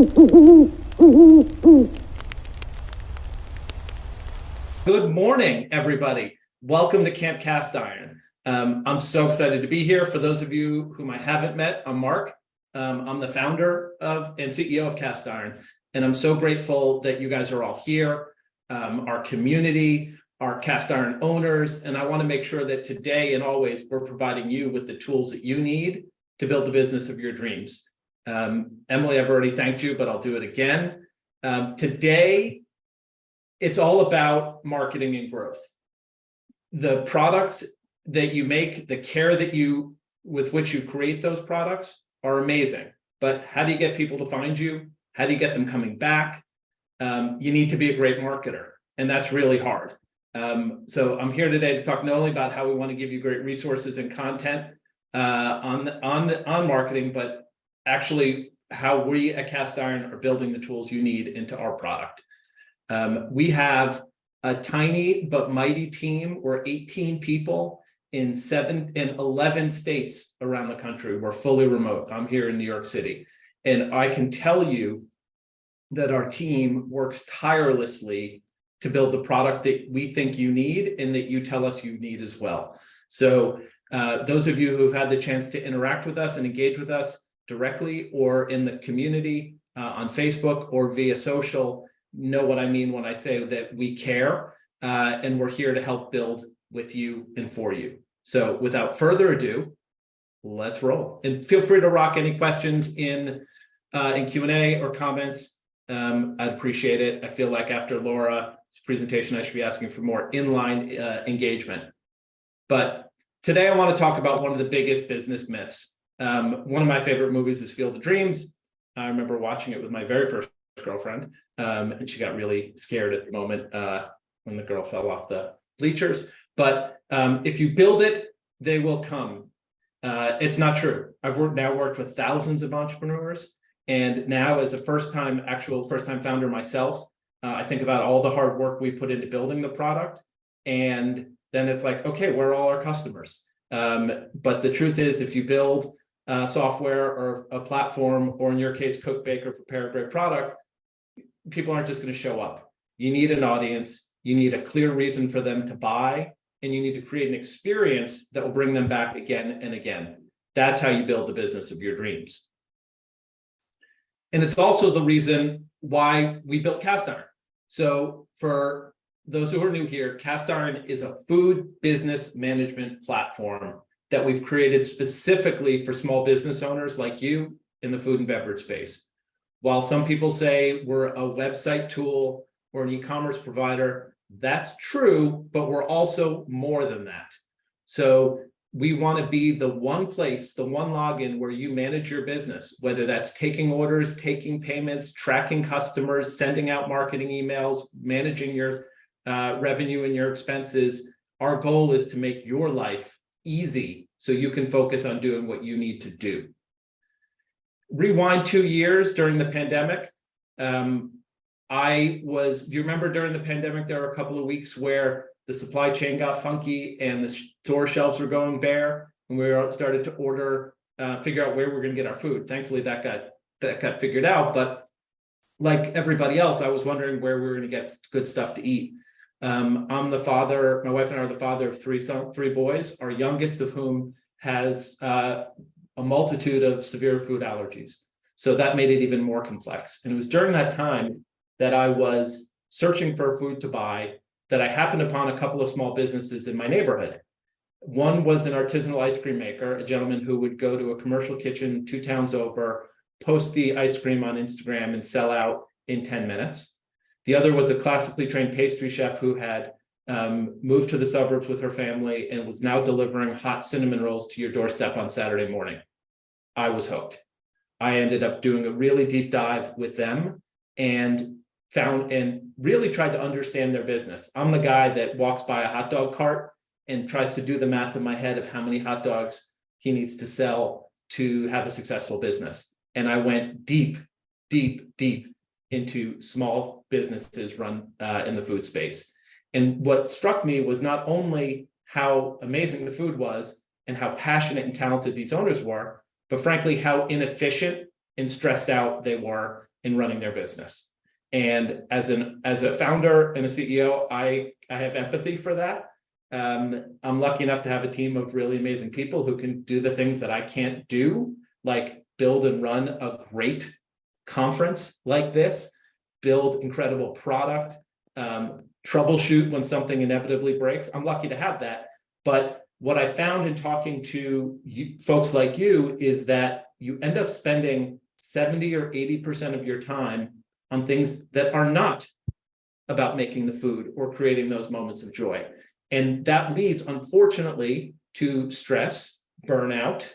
Good morning, everybody. Welcome to Camp Castiron. I'm so excited to be here. For those of you whom I haven't met, I'm Mark. I'm the founder of and CEO of Castiron, and I'm so grateful that you guys are all here, our community, our Castiron owners, and I want to make sure that today and always we're providing you with the tools that you need to build the business of your dreams. Emily, I've already thanked you, but I'll do it again. Today, it's all about marketing and growth. The products that you make, the care that with which you create those products are amazing. But how do you get people to find you? How do you get them coming back? You need to be a great marketer, and that's really hard. So I'm here today to talk not only about how we want to give you great resources and content on marketing, but actually how we at Castiron are building the tools you need into our product. We have a tiny but mighty team. We're 18 people in 11 states around the country. We're fully remote. I'm here in New York City. And I can tell you that our team works tirelessly to build the product that we think you need and that you tell us you need as well. So those of you who've had the chance to interact with us and engage with us directly or in the community on Facebook or via social, know what I mean when I say that we care and we're here to help build with you and for you. So without further ado, let's roll. And feel free to rock any questions in Q&A or comments. I'd appreciate it. I feel like after Laura's presentation, I should be asking for more inline engagement. But today I want to talk about one of the biggest business myths. One of my favorite movies is Field of Dreams. I remember watching it with my very first girlfriend, and she got really scared at the moment when the girl fell off the bleachers. But if you build it, they will come. It's not true. I've worked with thousands of entrepreneurs, and now as a first-time founder myself, I think about all the hard work we put into building the product, and then it's like, okay, where are all our customers? But the truth is, if you build software or a platform, or in your case, cook, bake, or prepare a great product, people aren't just going to show up. You need an audience, you need a clear reason for them to buy, and you need to create an experience that will bring them back again and again. That's how you build the business of your dreams. And it's also the reason why we built Castiron. So for those who are new here, Castiron is a food business management platform that we've created specifically for small business owners like you in the food and beverage space. While some people say we're a website tool or an e-commerce provider, that's true, but we're also more than that. So we want to be the one place, the one login where you manage your business, whether that's taking orders, taking payments, tracking customers, sending out marketing emails, managing your revenue and your expenses. Our goal is to make your life easy so you can focus on doing what you need to do. Rewind 2 years during the pandemic. Do you remember during the pandemic, there were a couple of weeks where the supply chain got funky and the store shelves were going bare, and we started to figure out where we're going to get our food. Thankfully, that got figured out. But like everybody else, I was wondering where we were going to get good stuff to eat. I'm the father. My wife and I are the father of three boys, our youngest of whom has a multitude of severe food allergies. So that made it even more complex. And it was during that time that I was searching for food to buy that I happened upon a couple of small businesses in my neighborhood. One was an artisanal ice cream maker, a gentleman who would go to a commercial kitchen 2 towns over, post the ice cream on Instagram, and sell out in 10 minutes. The other was a classically trained pastry chef who had moved to the suburbs with her family and was now delivering hot cinnamon rolls to your doorstep on Saturday morning. I was hooked. I ended up doing a really deep dive with them and really tried to understand their business. I'm the guy that walks by a hot dog cart and tries to do the math in my head of how many hot dogs he needs to sell to have a successful business. And I went deep, deep, deep into small businesses run in the food space. And what struck me was not only how amazing the food was and how passionate and talented these owners were, but frankly, how inefficient and stressed out they were in running their business. And as a founder and a CEO, I have empathy for that. I'm lucky enough to have a team of really amazing people who can do the things that I can't do, like build and run a great conference like this, build incredible product, troubleshoot when something inevitably breaks. I'm lucky to have that. But what I found in talking to folks like you is that you end up spending 70 or 80% of your time on things that are not about making the food or creating those moments of joy. And that leads, unfortunately, to stress, burnout,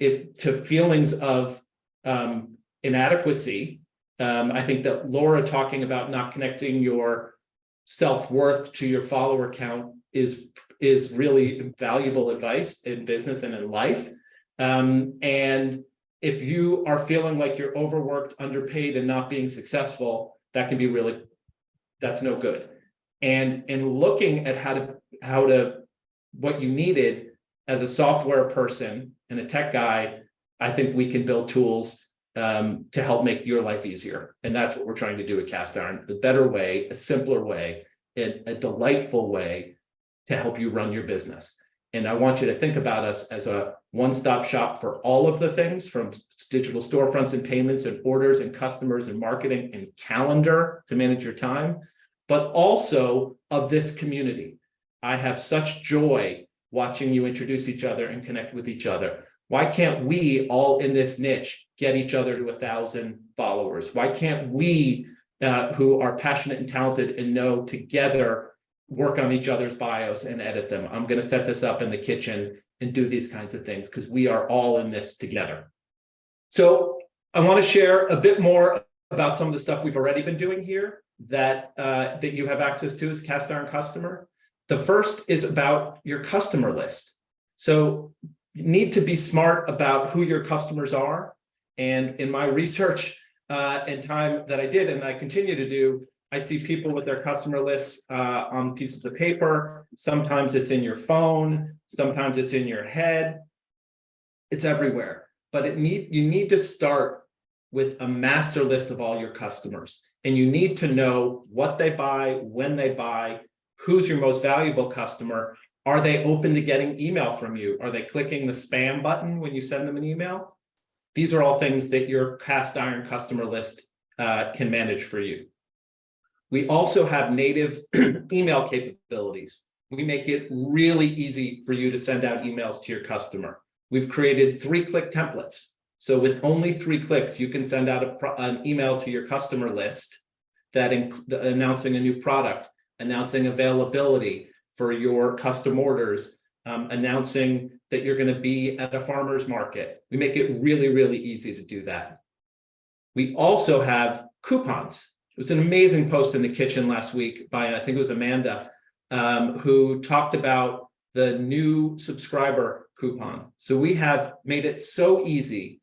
to feelings of inadequacy. I think that Laura talking about not connecting your self-worth to your follower count is really valuable advice in business and in life. And if you are feeling like you're overworked, underpaid, and not being successful, that can be that's no good. And in looking at how to what you needed as a software person and a tech guy, I think we can build tools to help make your life easier. And that's what we're trying to do at Castiron, the better way, a simpler way, a delightful way to help you run your business. And I want you to think about us as a one-stop shop for all of the things, from digital storefronts and payments and orders and customers and marketing and calendar to manage your time, but also of this community. I have such joy watching you introduce each other and connect with each other. Why can't we all in this niche get each other to 1,000 followers? Why can't we, who are passionate and talented and know together, work on each other's bios and edit them? I'm going to set this up in the kitchen and do these kinds of things because we are all in this together. So I want to share a bit more about some of the stuff we've already been doing here that you have access to as Castiron customer. The first is about your customer list. So you need to be smart about who your customers are. And in my research and time that I did and I continue to do, I see people with their customer lists on pieces of paper. Sometimes it's in your phone. Sometimes it's in your head. It's everywhere. But you need to start with a master list of all your customers. And you need to know what they buy, when they buy, who's your most valuable customer. Are they open to getting email from you? Are they clicking the spam button when you send them an email? These are all things that your Castiron customer list can manage for you. We also have native email capabilities. We make it really easy for you to send out emails to your customer. We've created 3-click templates. So with only 3 clicks, you can send out an email to your customer list that announcing a new product, announcing availability for your custom orders, announcing that you're going to be at a farmer's market. We make it really, really easy to do that. We also have coupons. It was an amazing post in the kitchen last week by, I think it was Amanda, who talked about the new subscriber coupon. So we have made it so easy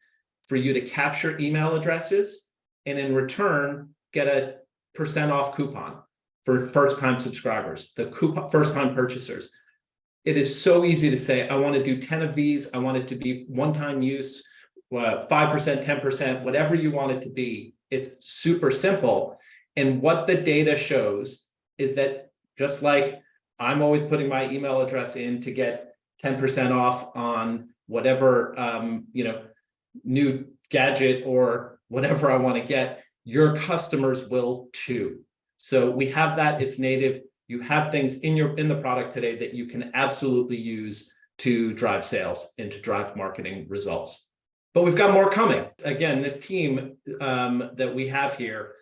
for you to capture email addresses and in return get a % off coupon for first-time subscribers, the first-time purchasers. It is so easy to say, I want to do 10 of these. I want it to be one-time use, 5%, 10%, whatever you want it to be. It's super simple. And what the data shows is that just like I'm always putting my email address in to get 10% off on whatever new gadget or whatever I want to get, your customers will too. So we have that, it's native. You have things in the product today that you can absolutely use to drive sales and to drive marketing results. But we've got more coming. Again, this team that we have here,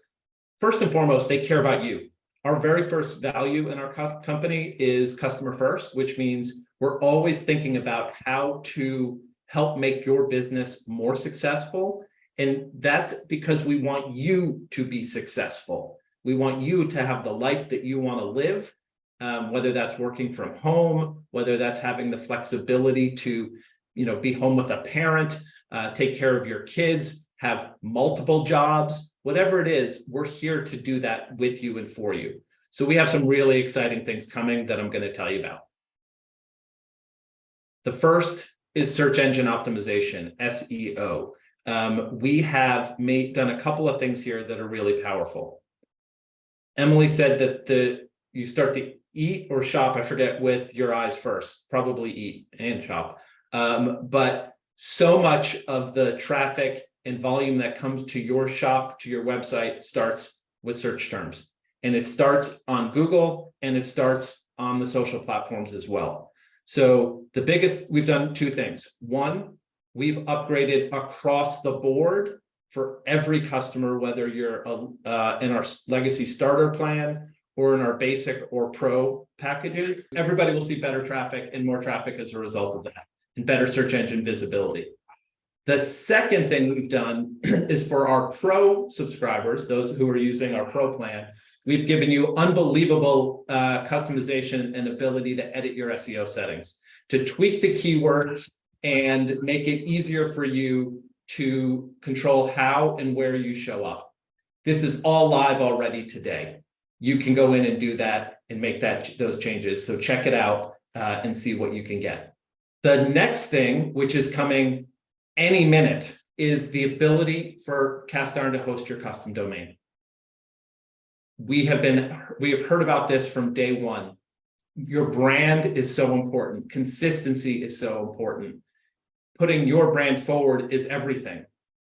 first and foremost, they care about you. Our very first value in our company is customer first, which means we're always thinking about how to help make your business more successful. And that's because we want you to be successful. We want you to have the life that you want to live, whether that's working from home, whether that's having the flexibility to, be home with a parent, take care of your kids, have multiple jobs, whatever it is, we're here to do that with you and for you. So we have some really exciting things coming that I'm going to tell you about. The first is search engine optimization, SEO. we have done a couple of things here that are really powerful. Emily said that you start to eat or shop, I forget, with your eyes first, probably eat and shop. But so much of the traffic and volume that comes to your shop, to your website, starts with search terms. And it starts on Google and it starts on the social platforms as well. So we've done two things. One, we've upgraded across the board for every customer, whether you're in our legacy starter plan or in our basic or pro packages. Everybody will see better traffic and more traffic as a result of that, and better search engine visibility. The second thing we've done is for our pro subscribers, those who are using our pro plan, we've given you unbelievable customization and ability to edit your SEO settings, to tweak the keywords and make it easier for you to control how and where you show up. This is all live already today. You can go in and do that and make those changes. So check it out and see what you can get. The next thing, which is coming any minute, is the ability for Castiron to host your custom domain. We have heard about this from day one. Your brand is so important. Consistency is so important. Putting your brand forward is everything.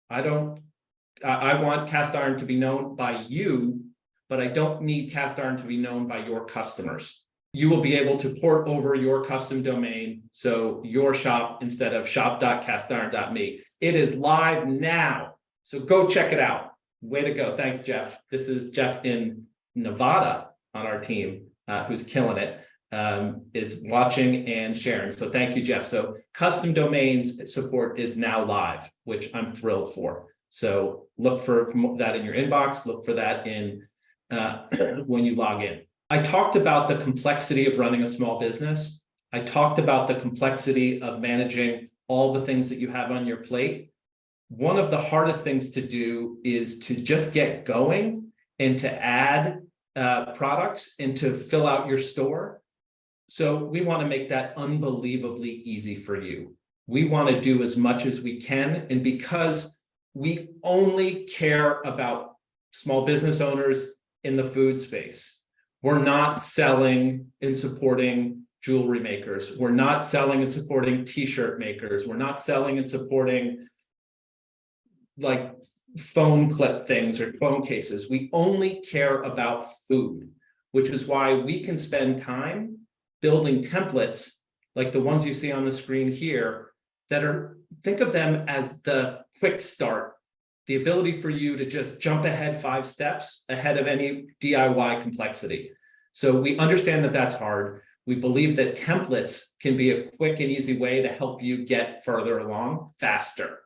I want Castiron to be known by you, but I don't need Castiron to be known by your customers. You will be able to port over your custom domain, so your shop, instead of shop.castiron.me. It is live now, so go check it out. Way to go. Thanks, Jeff. This is Jeff in Nevada on our team, who's killing it, is watching and sharing. So thank you, Jeff. So custom domains support is now live, which I'm thrilled for. So look for that in your inbox. Look for that in when you log in. I talked about the complexity of running a small business. I talked about the complexity of managing all the things that you have on your plate. One of the hardest things to do is to just get going and to add products and to fill out your store. So we want to make that unbelievably easy for you. We want to do as much as we can. And because we only care about small business owners in the food space, we're not selling and supporting jewelry makers. We're not selling and supporting t-shirt makers. We're not selling and supporting like phone clip things or phone cases. We only care about food, which is why we can spend time building templates like the ones you see on the screen here that are, think of them as the quick start, the ability for you to just jump ahead 5 steps ahead of any DIY complexity. So we understand that that's hard. We believe that templates can be a quick and easy way to help you get further along faster.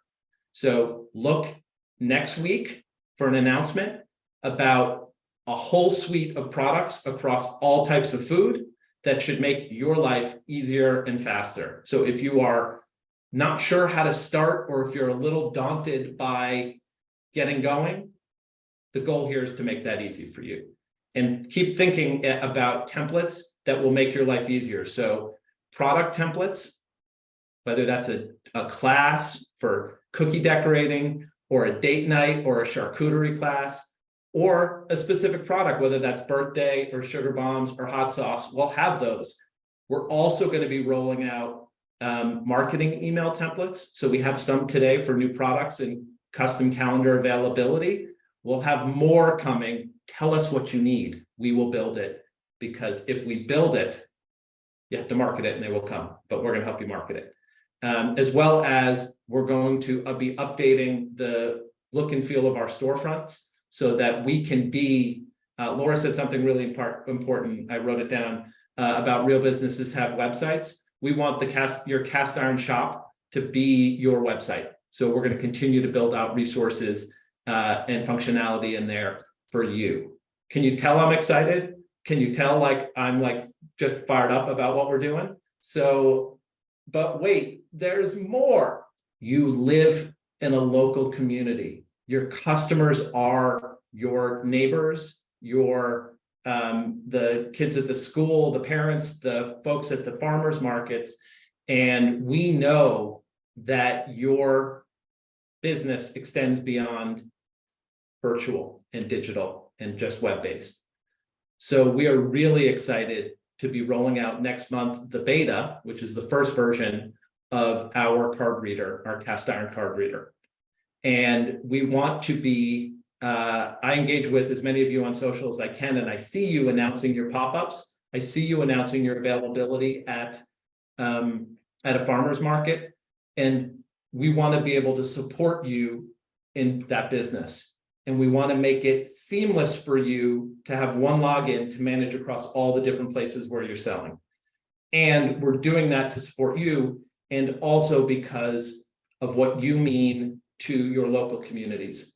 So look next week for an announcement about a whole suite of products across all types of food that should make your life easier and faster. So if you are not sure how to start, or if you're a little daunted by getting going, the goal here is to make that easy for you. And keep thinking about templates that will make your life easier. So product templates, whether that's a class for cookie decorating, or a date night, or a charcuterie class, or a specific product, whether that's birthday or sugar bombs or hot sauce, we'll have those. We're also going to be rolling out marketing email templates. So we have some today for new products and custom calendar availability. We'll have more coming. Tell us what you need. We will build it, because if we build it, you have to market it and they will come, but we're going to help you market it. As well as we're going to be updating the look and feel of our storefronts so that we can be, Laura said something really important. I wrote it down about real businesses have websites. We want your Castiron shop to be your website. So we're going to continue to build out resources and functionality in there for you. Can you tell I'm excited? Can you tell I'm just fired up about what we're doing? So, but wait, there's more. You live in a local community. Your customers are your neighbors, the kids at the school, the parents, the folks at the farmers markets. And we know that your business extends beyond virtual and digital and just web-based. So we are really excited to be rolling out next month the beta, which is the first version of our card reader, our cast iron card reader. And we want to be, I engage with as many of you on social as I can, and I see you announcing your pop-ups. I see you announcing your availability at a farmer's market. And we want to be able to support you in that business. And we want to make it seamless for you to have one login to manage across all the different places where you're selling. And we're doing that to support you, and also because of what you mean to your local communities.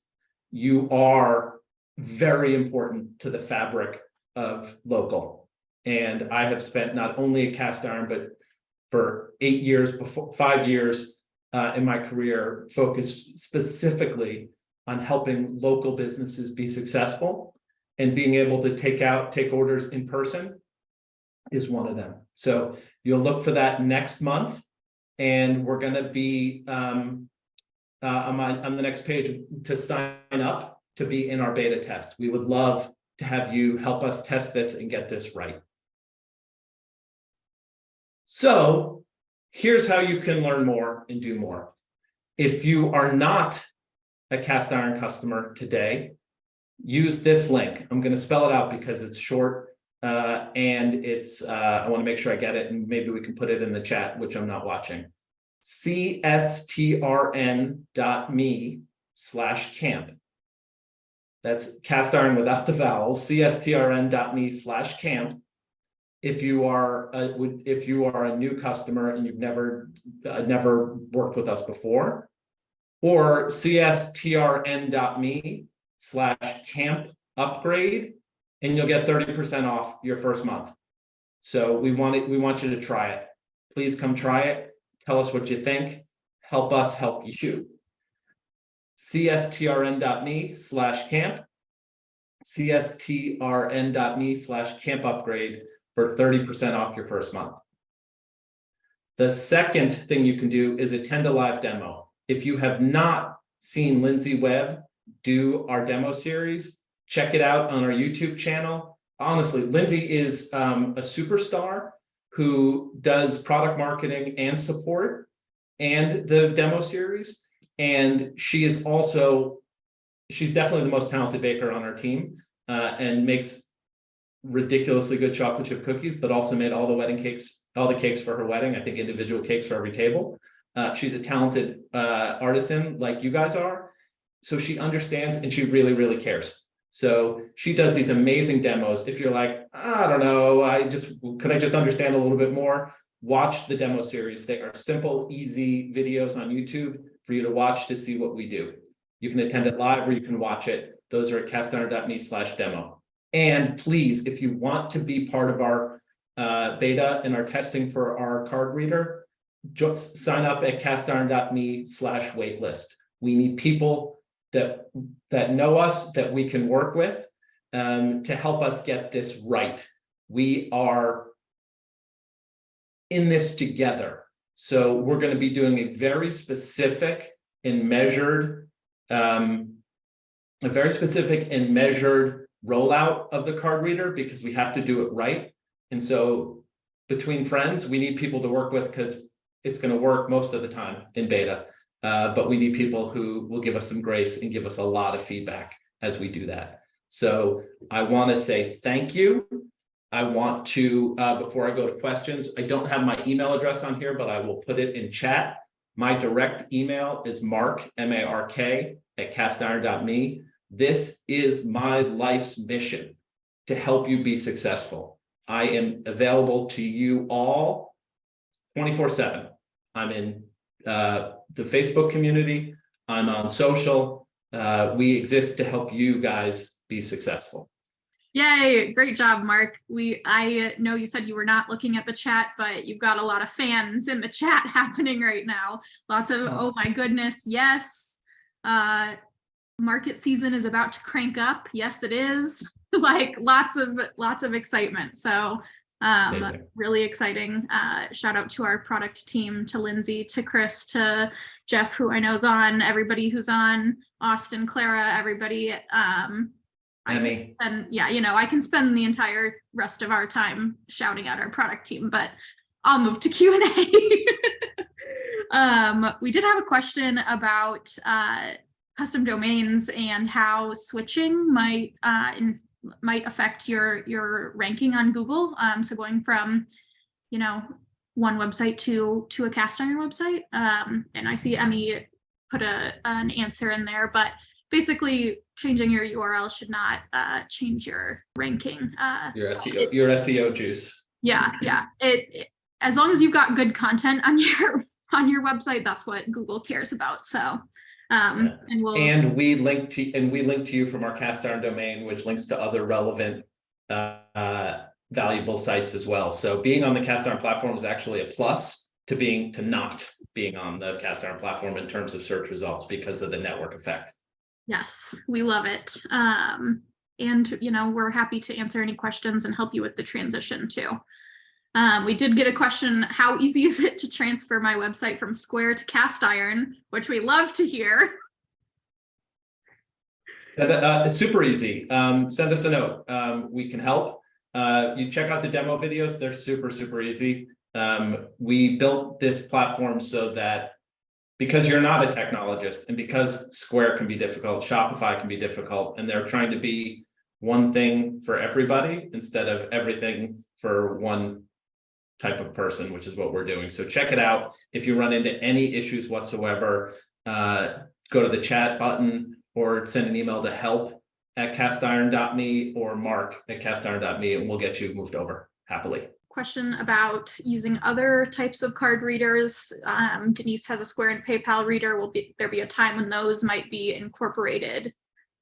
You are very important to the fabric of local. And I have spent not only at Cast Iron, but for 8 years, 5 years in my career, focused specifically on helping local businesses be successful, and being able to take orders in person is one of them. So you'll look for that next month, and we're going to be on the next page to sign up to be in our beta test. We would love to have you help us test this and get this right. So here's how you can learn more and do more. If you are not a Cast Iron customer today, use this link. I'm going to spell it out because it's short and it's, I want to make sure I get it, and maybe we can put it in the chat, which I'm not watching. cstrn.me/camp. That's Cast Iron without the vowels, cstrn.me/camp. If you are a new customer and you've never worked with us before, or cstrn.me/camp upgrade, and you'll get 30% off your first month. So we want you to try it. Please come try it. Tell us what you think. Help us help you. cstrn.me/camp, cstrn.me/camp upgrade for 30% off your first month. The second thing you can do is attend a live demo. If you have not seen Lindsay Webb do our demo series, check it out on our YouTube channel. Honestly, Lindsay is a superstar who does product marketing and support and the demo series. And she's definitely the most talented baker on our team, and makes ridiculously good chocolate chip cookies, but also made all the wedding cakes, all the cakes for her wedding, I think individual cakes for every table. She's a talented artisan like you guys are. So she understands, and she really, really cares. So she does these amazing demos. If you're like, I don't know, could I just understand a little bit more? Watch the demo series. They are simple, easy videos on YouTube for you to watch to see what we do. You can attend it live or you can watch it. Those are at castiron.me/demo. And please, if you want to be part of our beta and our testing for our card reader, just sign up at castiron.me/waitlist. We need people that know us, that we can work with, to help us get this right. We are in this together. So we're going to be doing a very specific and measured, rollout of the card reader, because we have to do it right. And so between friends, we need people to work with, because it's going to work most of the time in beta. But we need people who will give us some grace and give us a lot of feedback as we do that. So I want to say thank you. I want to, before I go to questions, I don't have my email address on here, but I will put it in chat. My direct email is mark, M-A-R-K, at castiron.me. This is my life's mission, to help you be successful. I am available to you all 24/7. I'm in the Facebook community. I'm on social. We exist to help you guys be successful. Yay, great job, Mark. I know you said you were not looking at the chat, but you've got a lot of fans in the chat happening right now. Lots of, oh my goodness, yes. Market season is about to crank up. Yes, it is. Like lots of excitement. So Amazing. Really exciting. Shout out to our product team, to Lindsay, to Chris, to Jeff, who I know is on, everybody who's on, Austin, Clara, everybody. Emmy. And yeah, I can spend the entire rest of our time shouting at our product team, but I'll move to Q&A. We did have a question about custom domains and how switching might affect your ranking on Google. So going from, one website to a cast iron website. And I see Emmy put an answer in there, but basically changing your URL should not change your ranking. Your SEO juice. Yeah. It as long as you've got good content on your website, that's what Google cares about. So and we link to you from our cast iron domain, which links to other relevant valuable sites as well. So being on the cast iron platform is actually a plus to not being on the cast iron platform in terms of search results because of the network effect. Yes, we love it. And we're happy to answer any questions and help you with the transition too. We did get a question, how easy is it to transfer my website from Square to cast iron, which we love to hear. It's super easy. Send us a note. We can help. You check out the demo videos. They're super, super easy. We built this platform so that because you're not a technologist and because Square can be difficult, Shopify can be difficult, and they're trying to be one thing for everybody instead of everything for one type of person, which is what we're doing. So check it out. If you run into any issues whatsoever, go to the chat button or send an email to help@castiron.me or mark@castiron.me, and we'll get you moved over happily. Question about using other types of card readers. Denise has a Square and PayPal reader. Will there be a time when those might be incorporated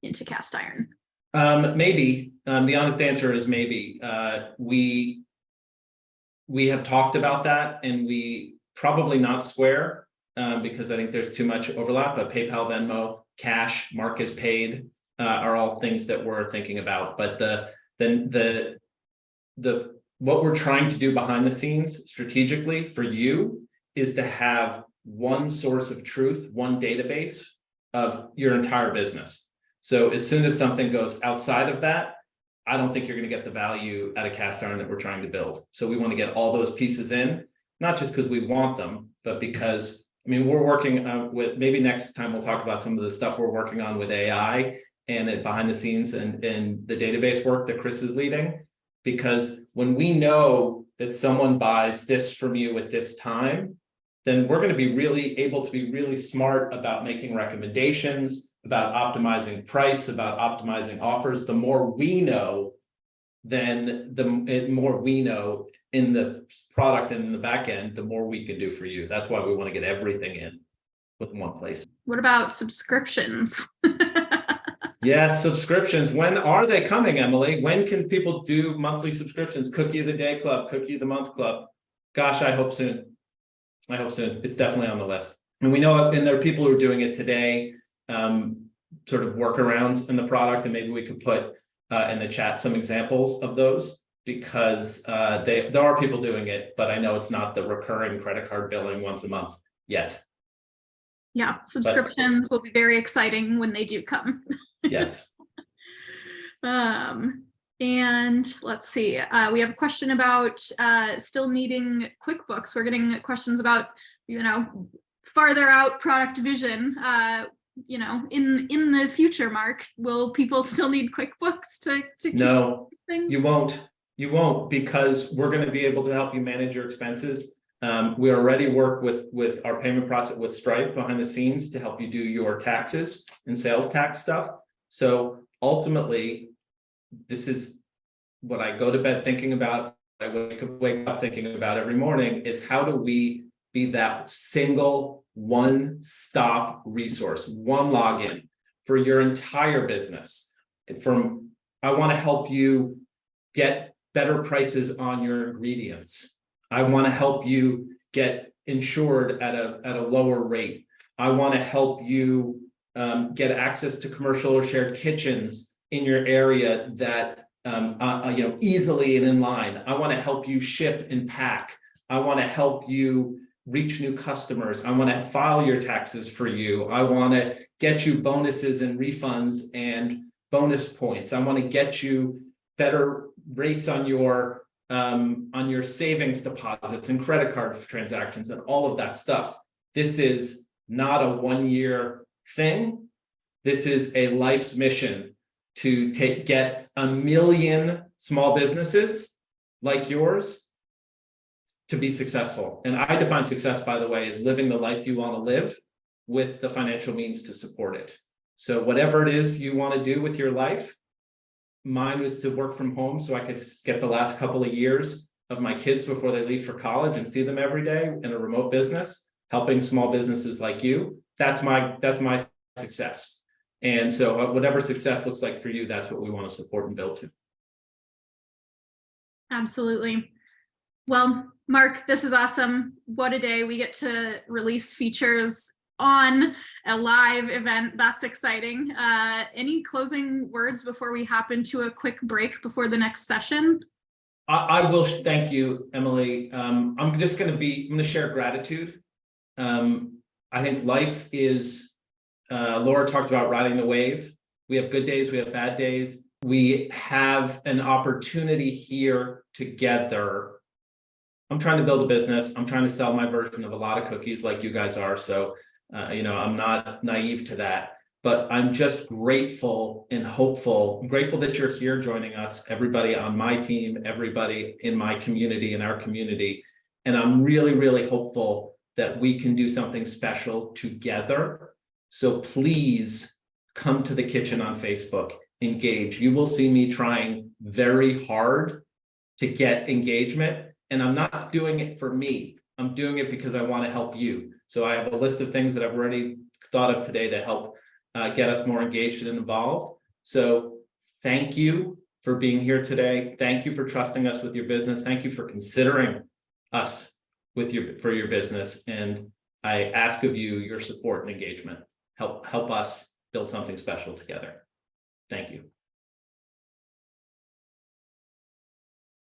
into cast iron? Maybe. The honest answer is maybe. We have talked about that, and we probably not Square because I think there's too much overlap. But PayPal, Venmo, Cash, Mark is Paid are all things that we're thinking about. But the what we're trying to do behind the scenes strategically for you is to have one source of truth, one database of your entire business. So as soon as something goes outside of that, I don't think you're going to get the value out of cast iron that we're trying to build. So we want to get all those pieces in, not just because we want them, but because, we're working with, maybe next time we'll talk about some of the stuff we're working on with AI and behind the scenes and the database work that Chris is leading. Because when we know that someone buys this from you at this time, then we're going to be really able to be really smart about making recommendations, about optimizing price, about optimizing offers. The more we know, then the more we know in the product and in the back end, the more we can do for you. That's why we want to get everything in with one place. What about subscriptions? Yes, subscriptions. When are they coming, Emily? When can people do monthly subscriptions? Cookie of the Day Club, Cookie of the Month Club. Gosh, I hope soon. It's definitely on the list. And we know, and there are people who are doing it today, sort of workarounds in the product, and maybe we could put in the chat some examples of those, because there are people doing it, but I know it's not the recurring credit card billing once a month yet. Yeah, subscriptions will be very exciting when they do come. Yes. And let's see, we have a question about still needing QuickBooks. We're getting questions about, farther out product vision. In the future, Mark, will people still need QuickBooks to keep No, things? You won't, because we're going to be able to help you manage your expenses. We already work with our payment process with Stripe behind the scenes to help you do your taxes and sales tax stuff. So ultimately, this is what I go to bed thinking about. I wake up thinking about every morning is how do we be that single one-stop resource, one login for your entire business. I want to help you get better prices on your ingredients. I want to help you get insured at a lower rate. I want to help you get access to commercial or shared kitchens in your area that easily and in line. I want to help you ship and pack. I want to help you reach new customers. I want to file your taxes for you. I want to get you bonuses and refunds and bonus points. I want to get you better rates on your savings deposits and credit card transactions and all of that stuff. This is not a one-year thing. This is a life's mission to get 1 million small businesses like yours to be successful. And I define success, by the way, as living the life you want to live with the financial means to support it. So whatever it is you want to do with your life, mine was to work from home so I could get the last couple of years of my kids before they leave for college and see them every day in a remote business, helping small businesses like you. That's my success. And so whatever success looks like for you, that's what we want to support and build to. Absolutely. Well, Mark, this is awesome. What a day. We get to release features on a live event. That's exciting. Any closing words before we hop into a quick break before the next session? I will thank you, Emily. I'm going to share gratitude. I think life is, Laura talked about riding the wave. We have good days, we have bad days. We have an opportunity here together. I'm trying to build a business. I'm trying to sell my version of a lot of cookies like you guys are. So, I'm not naive to that, but I'm just grateful and hopeful. I'm grateful that you're here joining us, everybody on my team, everybody in my community, in our community. And I'm really, really hopeful that we can do something special together. So please come to the kitchen on Facebook, engage. You will see me trying very hard to get engagement. And I'm not doing it for me. I'm doing it because I want to help you. So I have a list of things that I've already thought of today to help get us more engaged and involved. So thank you for being here today. Thank you for trusting us with your business. Thank you for considering us for your business. And I ask of you your support and engagement. Help us build something special together. Thank you.